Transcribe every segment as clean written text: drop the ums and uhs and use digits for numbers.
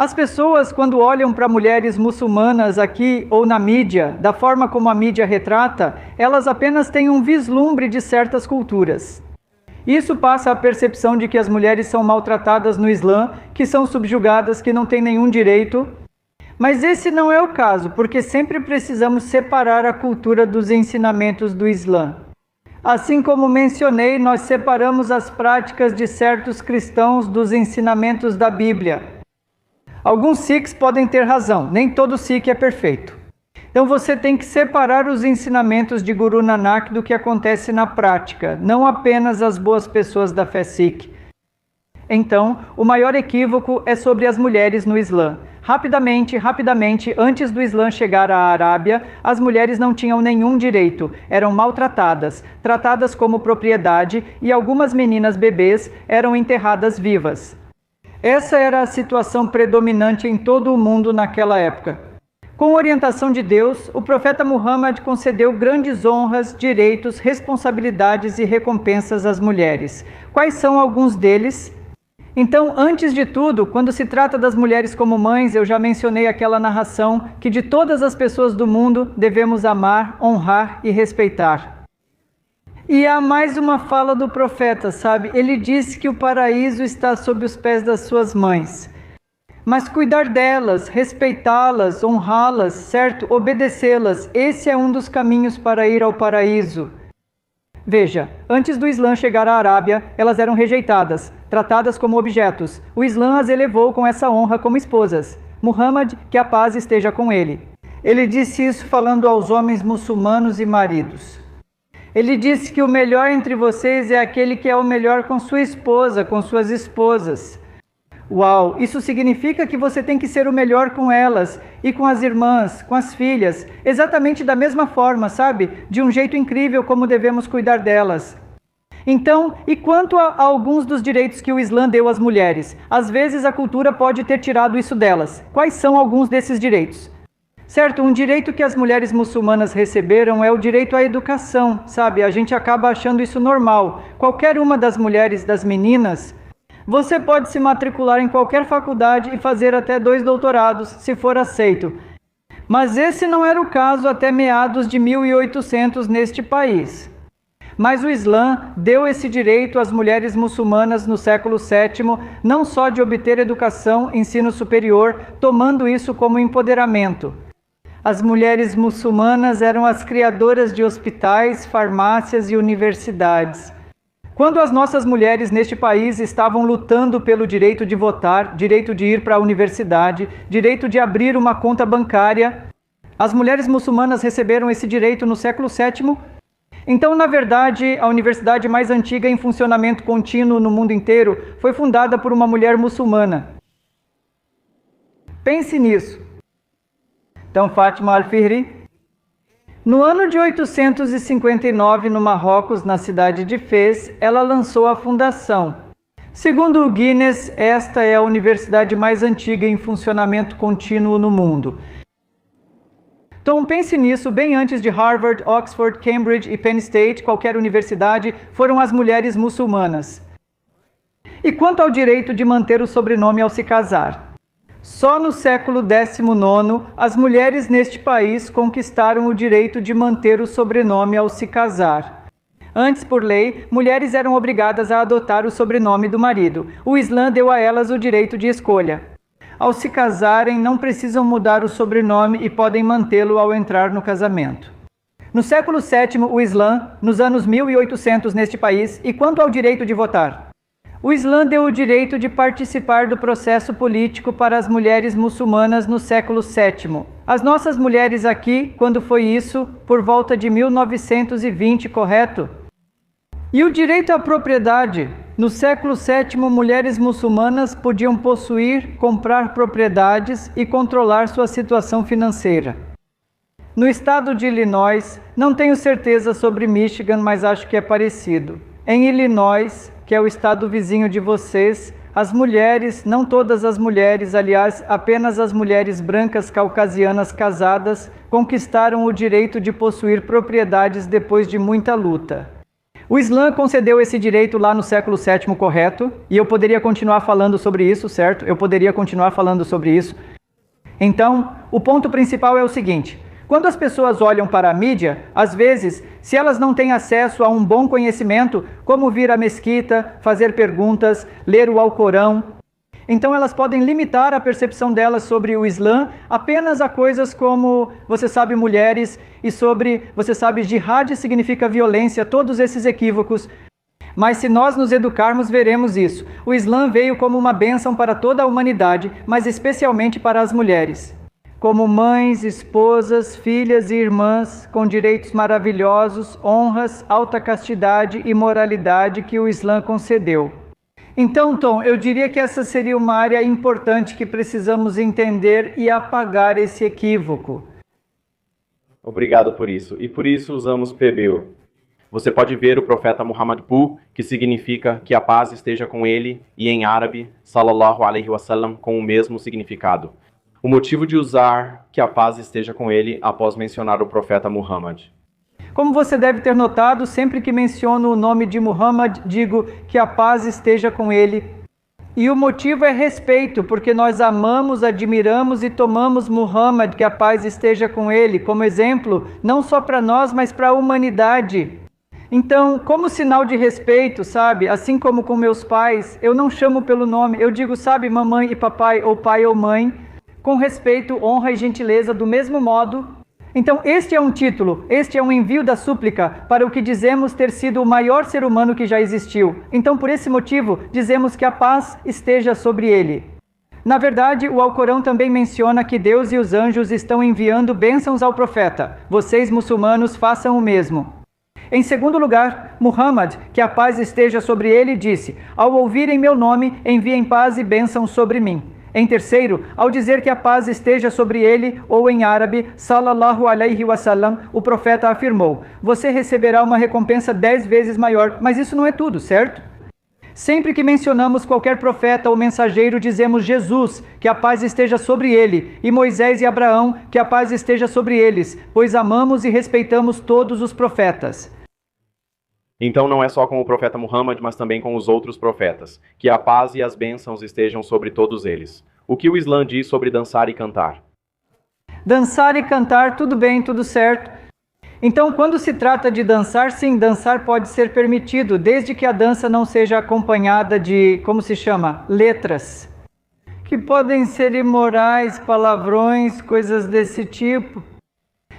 As pessoas, quando olham para mulheres muçulmanas aqui ou na mídia, da forma como a mídia retrata, elas apenas têm um vislumbre de certas culturas. Isso passa a percepção de que as mulheres são maltratadas no Islã, que são subjugadas, que não têm nenhum direito. Mas esse não é o caso, porque sempre precisamos separar a cultura dos ensinamentos do Islã. Assim como mencionei, nós separamos as práticas de certos cristãos dos ensinamentos da Bíblia. Alguns Sikhs podem ter razão, nem todo Sikh é perfeito. Então você tem que separar os ensinamentos de Guru Nanak do que acontece na prática, não apenas as boas pessoas da fé Sikh. Então, o maior equívoco é sobre as mulheres no Islã. Rapidamente, antes do Islã chegar à Arábia, as mulheres não tinham nenhum direito, eram maltratadas, tratadas como propriedade e algumas meninas bebês eram enterradas vivas. Essa era a situação predominante em todo o mundo naquela época. Com orientação de Deus, o profeta Muhammad concedeu grandes honras, direitos, responsabilidades e recompensas às mulheres. Quais são alguns deles? Então, antes de tudo, quando se trata das mulheres como mães, eu já mencionei aquela narração que de todas as pessoas do mundo devemos amar, honrar e respeitar. E há mais uma fala do profeta, sabe? Ele disse que o paraíso está sob os pés das suas mães. Mas cuidar delas, respeitá-las, honrá-las, certo? Obedecê-las, esse é um dos caminhos para ir ao paraíso. Veja, antes do Islã chegar à Arábia, elas eram rejeitadas, tratadas como objetos. O Islã as elevou com essa honra como esposas. Muhammad, que a paz esteja com ele. Ele disse isso falando aos homens muçulmanos e maridos. Ele disse que o melhor entre vocês é aquele que é o melhor com sua esposa, com suas esposas. Uau, isso significa que você tem que ser o melhor com elas, e com as irmãs, com as filhas, exatamente da mesma forma, sabe? De um jeito incrível como devemos cuidar delas. Então, e quanto a alguns dos direitos que o Islã deu às mulheres? Às vezes a cultura pode ter tirado isso delas. Quais são alguns desses direitos? Certo, um direito que as mulheres muçulmanas receberam é o direito à educação, sabe? A gente acaba achando isso normal. Qualquer uma das mulheres, das meninas, você pode se matricular em qualquer faculdade e fazer até 2 doutorados, se for aceito. Mas esse não era o caso até meados de 1800 neste país. Mas o Islã deu esse direito às mulheres muçulmanas no século VII, não só de obter educação, ensino superior, tomando isso como empoderamento. As mulheres muçulmanas eram as criadoras de hospitais, farmácias e universidades. Quando as nossas mulheres neste país estavam lutando pelo direito de votar, direito de ir para a universidade, direito de abrir uma conta bancária, as mulheres muçulmanas receberam esse direito no século VII. Então, na verdade, a universidade mais antiga em funcionamento contínuo no mundo inteiro foi fundada por uma mulher muçulmana. Pense nisso. Então, Fátima Al-Fihri, no ano de 859, no Marrocos, na cidade de Fez, ela lançou a fundação. Segundo o Guinness, esta é a universidade mais antiga em funcionamento contínuo no mundo. Então pense nisso, bem antes de Harvard, Oxford, Cambridge e Penn State, qualquer universidade, foram as mulheres muçulmanas. E quanto ao direito de manter o sobrenome ao se casar? Só no século XIX, as mulheres neste país conquistaram o direito de manter o sobrenome ao se casar. Antes, por lei, mulheres eram obrigadas a adotar o sobrenome do marido. O Islã deu a elas o direito de escolha. Ao se casarem, não precisam mudar o sobrenome e podem mantê-lo ao entrar no casamento. No século VII, o Islã, nos anos 1800 neste país, e quanto ao direito de votar? O Islã deu o direito de participar do processo político para as mulheres muçulmanas no século VII. As nossas mulheres aqui, quando foi isso? Por volta de 1920, correto? E o direito à propriedade? No século VII, mulheres muçulmanas podiam possuir, comprar propriedades e controlar sua situação financeira. No estado de Illinois, não tenho certeza sobre Michigan, mas acho que é parecido. Em Illinois, que é o estado vizinho de vocês, as mulheres, não todas as mulheres, aliás, apenas as mulheres brancas caucasianas casadas, conquistaram o direito de possuir propriedades depois de muita luta. O Islã concedeu esse direito lá no século VII, correto? E eu poderia continuar falando sobre isso, certo? Eu poderia continuar falando sobre isso. Então, o ponto principal é o seguinte: quando as pessoas olham para a mídia, às vezes, se elas não têm acesso a um bom conhecimento, como vir à mesquita, fazer perguntas, ler o Alcorão, então elas podem limitar a percepção delas sobre o Islã apenas a coisas como, você sabe, mulheres, e sobre, você sabe, jihad significa violência, todos esses equívocos. Mas se nós nos educarmos, veremos isso. O Islã veio como uma bênção para toda a humanidade, mas especialmente para as mulheres. Como mães, esposas, filhas e irmãs, com direitos maravilhosos, honras, alta castidade e moralidade que o Islã concedeu. Então, Tom, eu diria que essa seria uma área importante que precisamos entender e apagar esse equívoco. Obrigado por isso. E por isso usamos PBU. Você pode ver o profeta Muhammad Pu, que significa que a paz esteja com ele, e em árabe, sallallahu alaihi wasallam, com o mesmo significado. O motivo de usar que a paz esteja com ele após mencionar o profeta Muhammad. Como você deve ter notado, sempre que menciono o nome de Muhammad, digo que a paz esteja com ele. E o motivo é respeito, porque nós amamos, admiramos e tomamos Muhammad, que a paz esteja com ele, como exemplo, não só para nós, mas para a humanidade. Então, como sinal de respeito, sabe, assim como com meus pais, eu não chamo pelo nome, eu digo, sabe, mamãe e papai, ou pai ou mãe, com respeito, honra e gentileza, do mesmo modo. Então, este é um título, este é um envio da súplica para o que dizemos ter sido o maior ser humano que já existiu. Então, por esse motivo, dizemos que a paz esteja sobre ele. Na verdade, o Alcorão também menciona que Deus e os anjos estão enviando bênçãos ao profeta. Vocês, muçulmanos, façam o mesmo. Em segundo lugar, Muhammad, que a paz esteja sobre ele, disse: ao ouvirem meu nome, enviem paz e bênção sobre mim. Em terceiro, ao dizer que a paz esteja sobre ele, ou em árabe, sallallahu alaihi wasallam, o profeta afirmou: você receberá uma recompensa 10 vezes maior. Mas isso não é tudo, certo? Sempre que mencionamos qualquer profeta ou mensageiro, dizemos Jesus, que a paz esteja sobre ele, e Moisés e Abraão, que a paz esteja sobre eles, pois amamos e respeitamos todos os profetas. Então não é só com o profeta Muhammad, mas também com os outros profetas, que a paz e as bênçãos estejam sobre todos eles. O que o Islã diz sobre dançar e cantar? Dançar e cantar, tudo bem, tudo certo. Então, quando se trata de dançar, sim, dançar pode ser permitido, desde que a dança não seja acompanhada de, como se chama, letras, que podem ser imorais, palavrões, coisas desse tipo.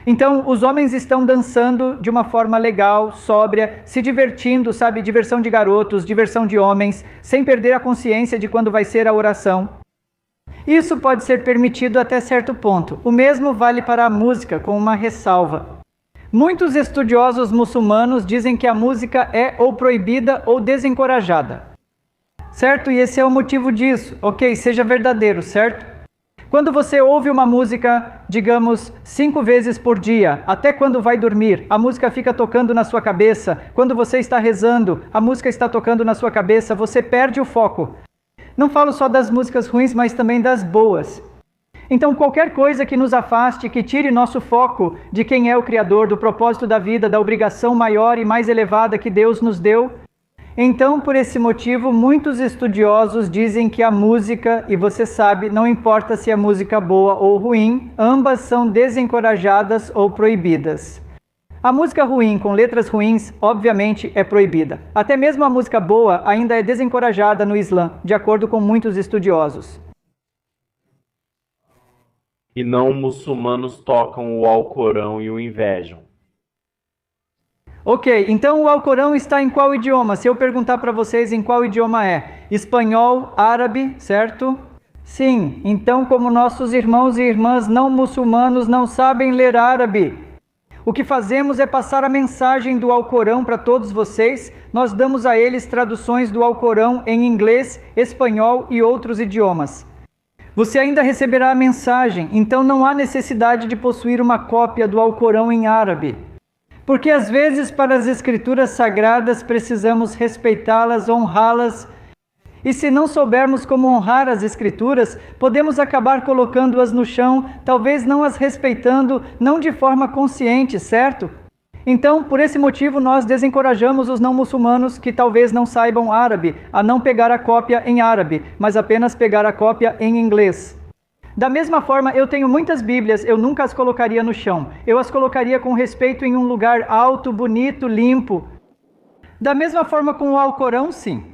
Então, os homens estão dançando de uma forma legal, sóbria, se divertindo, sabe? Diversão de garotos, diversão de homens, sem perder a consciência de quando vai ser a oração. Isso pode ser permitido até certo ponto. O mesmo vale para a música, com uma ressalva. Muitos estudiosos muçulmanos dizem que a música é ou proibida ou desencorajada. Certo? E esse é o motivo disso. Ok, seja verdadeiro, certo? Quando você ouve uma música, digamos, 5 vezes por dia, até quando vai dormir, a música fica tocando na sua cabeça. Quando você está rezando, a música está tocando na sua cabeça, você perde o foco. Não falo só das músicas ruins, mas também das boas. Então, qualquer coisa que nos afaste, que tire nosso foco de quem é o Criador, do propósito da vida, da obrigação maior e mais elevada que Deus nos deu. Então, por esse motivo, muitos estudiosos dizem que a música, e você sabe, não importa se é música boa ou ruim, ambas são desencorajadas ou proibidas. A música ruim com letras ruins, obviamente, é proibida. Até mesmo a música boa ainda é desencorajada no Islã, de acordo com muitos estudiosos. E não muçulmanos tocam o Alcorão e o invejam. Ok, então o Alcorão está em qual idioma? Se eu perguntar para vocês em qual idioma é? Espanhol, árabe, certo? Sim, então como nossos irmãos e irmãs não muçulmanos não sabem ler árabe, o que fazemos é passar a mensagem do Alcorão para todos vocês. Nós damos a eles traduções do Alcorão em inglês, espanhol e outros idiomas. Você ainda receberá a mensagem, então não há necessidade de possuir uma cópia do Alcorão em árabe. Porque às vezes para as escrituras sagradas precisamos respeitá-las, honrá-las. E se não soubermos como honrar as escrituras, podemos acabar colocando-as no chão, talvez não as respeitando, não de forma consciente, certo? Então, por esse motivo, nós desencorajamos os não muçulmanos que talvez não saibam árabe a não pegar a cópia em árabe, mas apenas pegar a cópia em inglês. Da mesma forma, eu tenho muitas Bíblias, eu nunca as colocaria no chão. Eu as colocaria com respeito em um lugar alto, bonito, limpo. Da mesma forma com o Alcorão, sim.